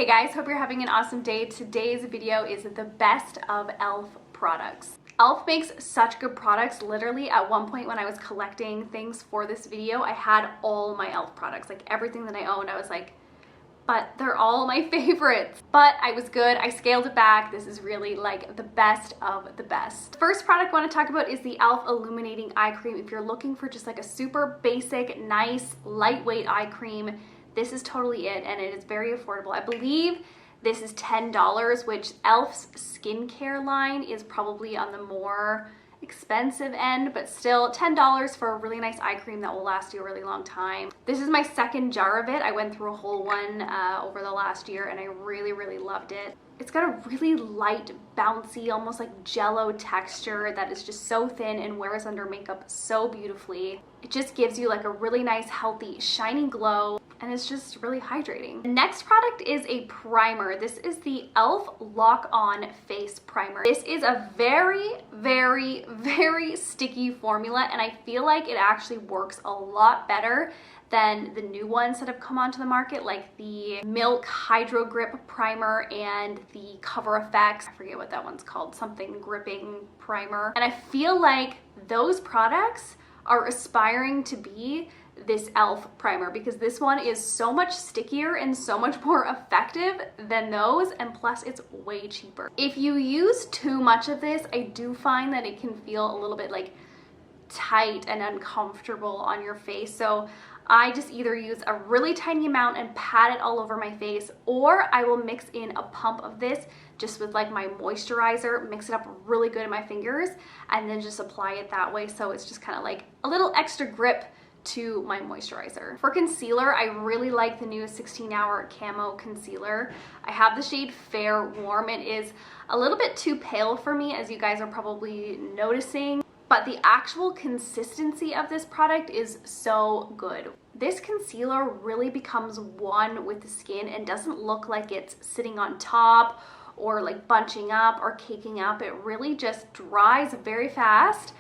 Hey guys, hope you're having an awesome day. Today's video is the best of E.L.F. products. E.L.F. makes such good products. Literally at one point when I was collecting things for this video, I had all my E.L.F. products, like everything that I owned. I was like, but they're all my favorites. But I was good. I scaled it back. This is really like the best of the best. First product I want to talk about is the E.L.F. Illuminating Eye Cream. If you're looking for just like a super basic, nice, lightweight eye cream, this is totally it, and it is very affordable. I believe this is $10, which E.L.F.'s skincare line is probably on the more expensive end, but still $10 for a really nice eye cream that will last you a really long time. This is my second jar of it. I went through a whole one over the last year and I really loved it. It's got a really light, bouncy, almost like jello texture that is just so thin and wears under makeup so beautifully. It just gives you like a really nice, healthy, shiny glow, and it's just really hydrating. The next product is a primer. This is the E.L.F. Lock On Face Primer. This is a very sticky formula, and I feel like it actually works a lot better than the new ones that have come onto the market, like the Milk Hydro Grip Primer and the Cover FX. I forget what that one's called, something gripping primer. And I feel like those products are aspiring to be this E.L.F. primer because this one is so much stickier and so much more effective than those, and plus it's way cheaper. If you use too much of this, I do find that it can feel a little bit like tight and uncomfortable on your face. So I just either use a really tiny amount and pat it all over my face, or I will mix in a pump of this just with like my moisturizer, mix it up really good in my fingers, and then just apply it that way. So it's just kind of like a little extra grip to my moisturizer. For concealer, I really like the new 16-hour Camo Concealer. I have the shade Fair Warm. It is a little bit too pale for me, as you guys are probably noticing, but the actual consistency of this product is so good. This concealer really becomes one with the skin and doesn't look like it's sitting on top or like bunching up or caking up. It really just dries very fast,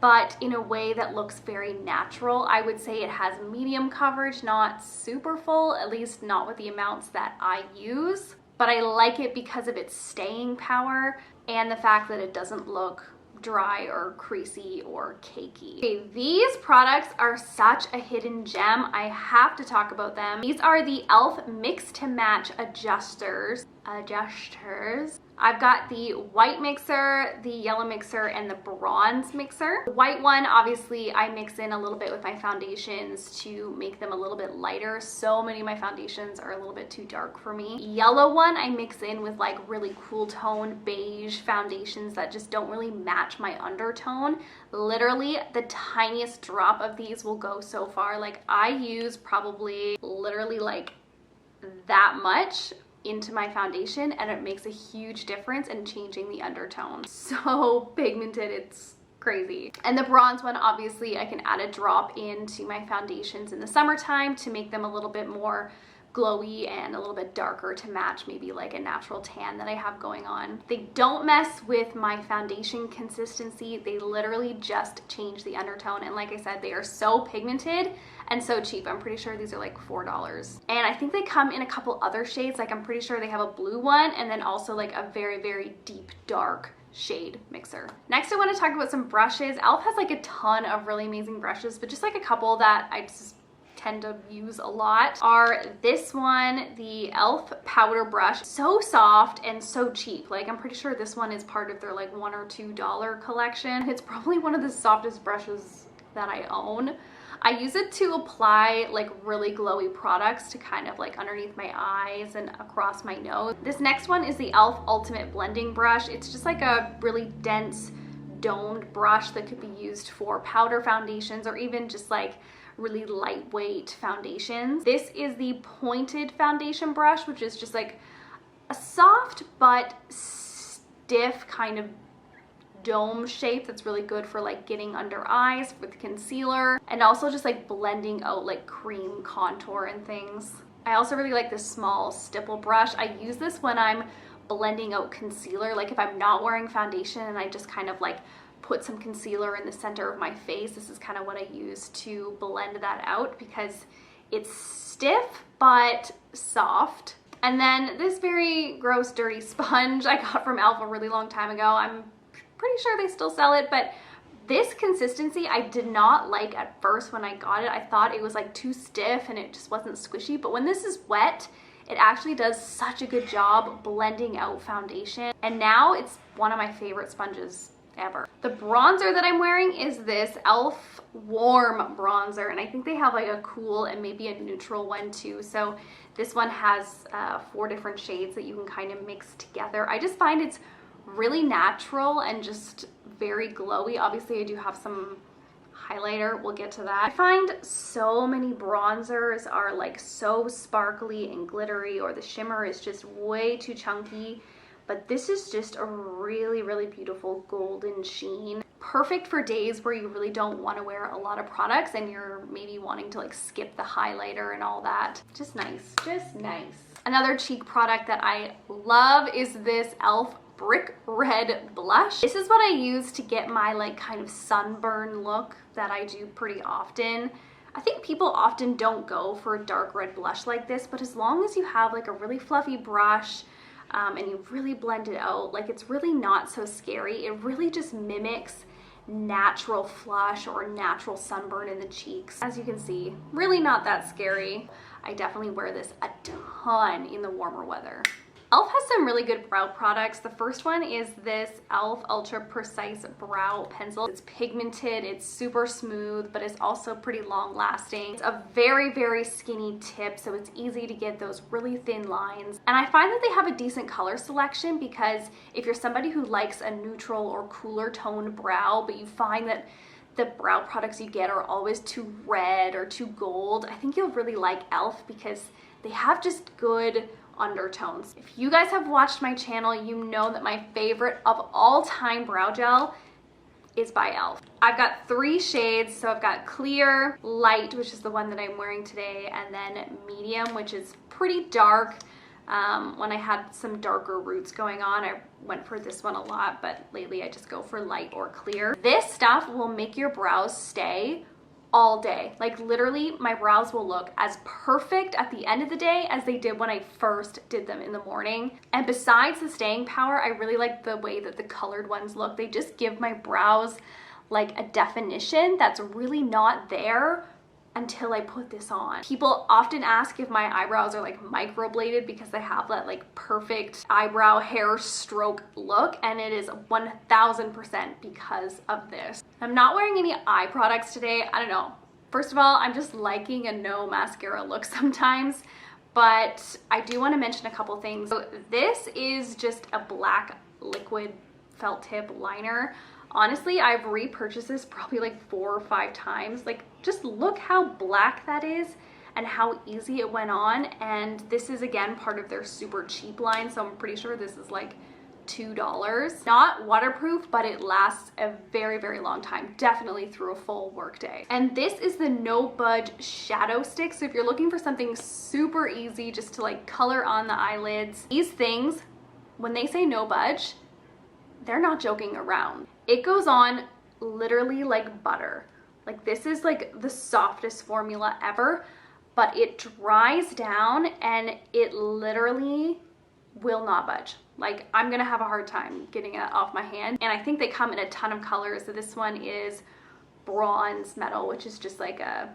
but in a way that looks very natural. I would say it has medium coverage, not super full, at least not with the amounts that I use, but I like it because of its staying power and the fact that it doesn't look dry or creasy or cakey. Okay, these products are such a hidden gem. I have to talk about them. These are the E.L.F. Mix to Match Adjusters. I've got the white mixer, the yellow mixer, and the bronze mixer. The white one, obviously, I mix in a little bit with my foundations to make them a little bit lighter. So many of my foundations are a little bit too dark for me. Yellow one, I mix in with like really cool tone beige foundations that just don't really match my undertone. Literally, the tiniest drop of these will go so far. Like I use probably literally like that much into my foundation, and it makes a huge difference in changing the undertone. So pigmented, it's crazy. And the bronze one, obviously I can add a drop into my foundations in the summertime to make them a little bit more glowy and a little bit darker to match maybe like a natural tan that I have going on. They don't mess with my foundation consistency. They literally just change the undertone, and like I said, they are so pigmented and so cheap. I'm pretty sure these are like $4. And I think they come in a couple other shades. Like I'm pretty sure they have a blue one and then also like a very deep dark shade mixer. Next I want to talk about some brushes. E.L.F. has like a ton of really amazing brushes, but just like a couple that I just tend to use a lot are this one, the E.L.F. powder brush. So soft and so cheap. Like I'm pretty sure this one is part of their like $1 or $2 collection. It's probably one of the softest brushes that I own. I use it to apply like really glowy products to kind of like underneath my eyes and across my nose. This next one is the E.L.F. Ultimate Blending Brush. It's just like a really dense domed brush that could be used for powder foundations or even just like really lightweight foundations. This is the pointed foundation brush, which is just like a soft but stiff kind of dome shape that's really good for like getting under eyes with concealer and also just like blending out like cream contour and things. I also really like this small stipple brush. I use this when I'm blending out concealer, like if I'm not wearing foundation and I just kind of like put some concealer in the center of my face. This is kind of what I use to blend that out because it's stiff but soft. And then this very gross, dirty sponge I got from E.L.F. a really long time ago. I'm pretty sure they still sell it, but this consistency I did not like at first when I got it. I thought it was like too stiff and it just wasn't squishy, but when this is wet, it actually does such a good job blending out foundation. And now it's one of my favorite sponges ever. The bronzer that I'm wearing is this E.L.F. warm bronzer, and I think they have like a cool and maybe a neutral one too. So this one has 4 different shades that you can kind of mix together. I just find it's really natural and just very glowy. Obviously I do have some highlighter, we'll get to that. I find so many bronzers are like so sparkly and glittery, or the shimmer is just way too chunky, but this is just a really, really beautiful golden sheen. Perfect for days where you really don't want to wear a lot of products and you're maybe wanting to like skip the highlighter and all that. Just nice, just nice. Another cheek product that I love is this E.L.F. Brick Red blush. This is what I use to get my like kind of sunburn look that I do pretty often. I think people often don't go for a dark red blush like this, but as long as you have like a really fluffy brush and you really blend it out, like it's really not so scary. It really just mimics natural flush or natural sunburn in the cheeks. As you can see, really not that scary. I definitely wear this a ton in the warmer weather. E.L.F. has some really good brow products. The first one is this E.L.F. Ultra Precise Brow Pencil. It's pigmented, it's super smooth, but it's also pretty long lasting. It's a very, very skinny tip, so it's easy to get those really thin lines. And I find that they have a decent color selection, because if you're somebody who likes a neutral or cooler toned brow, but you find that the brow products you get are always too red or too gold, I think you'll really like E.L.F. because they have just good undertones. If you guys have watched my channel, you know that my favorite of all time brow gel is by E.L.F. I've got 3 shades, so I've got clear, light, which is the one that I'm wearing today, and then medium, which is pretty dark. When I had some darker roots going on, I went for this one a lot, but lately I just go for light or clear. This stuff will make your brows stay all day. Like literally my brows will look as perfect at the end of the day as they did when I first did them in the morning. And besides the staying power, I really like the way that the colored ones look. They just give my brows like a definition that's really not there until I put this on. People often ask if my eyebrows are like microbladed because they have that like perfect eyebrow hair stroke look, and it is 1000% because of this. I'm not wearing any eye products today. I don't know. First of all, I'm just liking a no mascara look sometimes, but I do want to mention a couple things. So this is just a black liquid felt tip liner. Honestly, I've repurchased this probably like 4 or 5 times. Like, just look how black that is and how easy it went on. And this is again part of their super cheap line, so I'm pretty sure this is like $2. Not waterproof, but it lasts a very, very long time, definitely through a full work day. And this is the No Budge Shadow Stick. So if you're looking for something super easy just to like color on the eyelids, these things, when they say no budge, they're not joking around. It goes on literally like butter. Like this is like the softest formula ever, but it dries down and it literally will not budge. Like I'm gonna have a hard time getting it off my hand. And I think they come in a ton of colors. So this one is bronze metal, which is just like a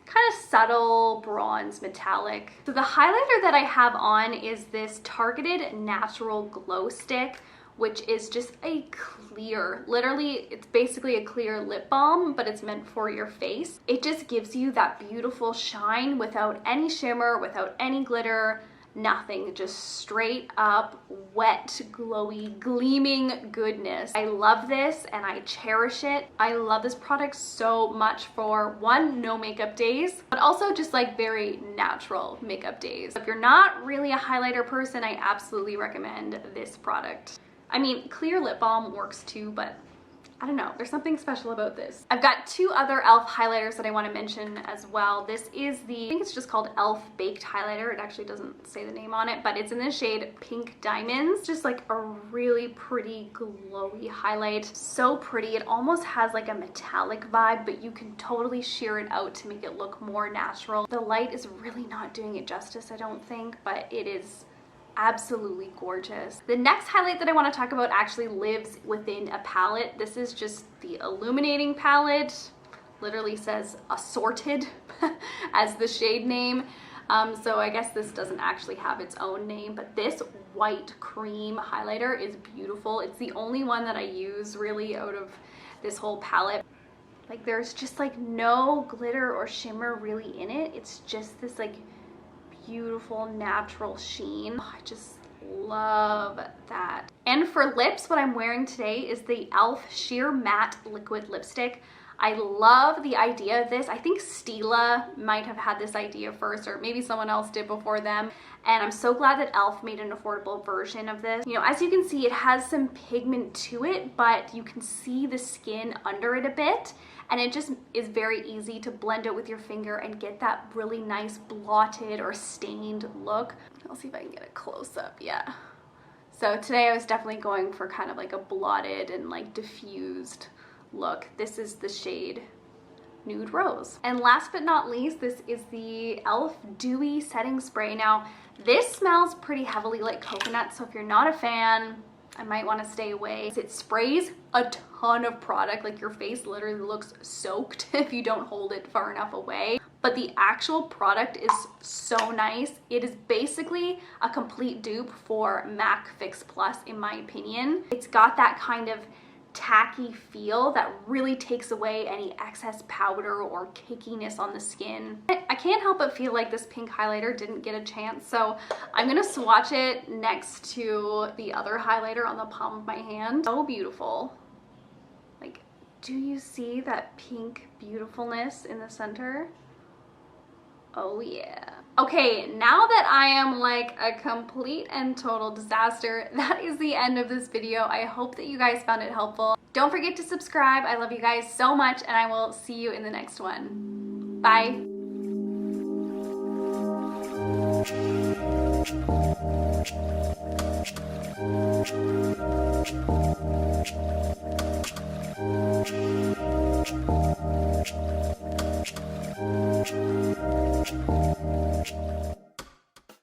kind of subtle bronze metallic. So the highlighter that I have on is this Targeted Natural Glow Stick, which is just a clear, literally it's basically a clear lip balm, but it's meant for your face. It just gives you that beautiful shine without any shimmer, without any glitter, nothing, just straight up wet, glowy, gleaming goodness. I love this and I cherish it. I love this product so much for one, no makeup days, but also just like very natural makeup days. If you're not really a highlighter person, I absolutely recommend this product. I mean, clear lip balm works too, but I don't know, there's something special about this. I've got two other e.l.f. highlighters that I want to mention as well. This is the, I think it's just called e.l.f. Baked Highlighter. It actually doesn't say the name on it, but it's in the shade Pink Diamonds. Just like a really pretty glowy highlight. So pretty. It almost has like a metallic vibe, but you can totally sheer it out to make it look more natural. The light is really not doing it justice, I don't think, but it is absolutely gorgeous. The next highlight that I want to talk about actually lives within a palette. This is just the Illuminating Palette. Literally says assorted as the shade name. So I guess this doesn't actually have its own name, but this white cream highlighter is beautiful. It's the only one that I use really out of this whole palette. Like there's just like no glitter or shimmer really in it. It's just this like beautiful natural sheen. I just love that. And for lips, what I'm wearing today is the e.l.f. Sheer Matte Liquid Lipstick. I love the idea of this. I think Stila might have had this idea first, or maybe someone else did before them. And I'm so glad that e.l.f. made an affordable version of this. You know, as you can see, it has some pigment to it, but you can see the skin under it a bit. And it just is very easy to blend it with your finger and get that really nice blotted or stained look. I'll see if I can get a close up, yeah. So today I was definitely going for kind of like a blotted and like diffused look. This is the shade Nude Rose. And last but not least, this is the e.l.f. Dewy Setting Spray. Now, this smells pretty heavily like coconut, so if you're not a fan, I might want to stay away. It sprays a ton of product, like your face literally looks soaked if you don't hold it far enough away. But the actual product is so nice. It is basically a complete dupe for MAC Fix Plus in my opinion. It's got that kind of tacky feel that really takes away any excess powder or cakiness on the skin. I can't help but feel like this pink highlighter didn't get a chance, so I'm gonna swatch it next to the other highlighter on the palm of my hand. So beautiful. Like, do you see that pink beautifulness in the center? Oh yeah. Okay, now that I am like a complete and total disaster, that is the end of this video. I hope that you guys found it helpful. Don't forget to subscribe. I love you guys so much, and I will see you in the next one. Bye.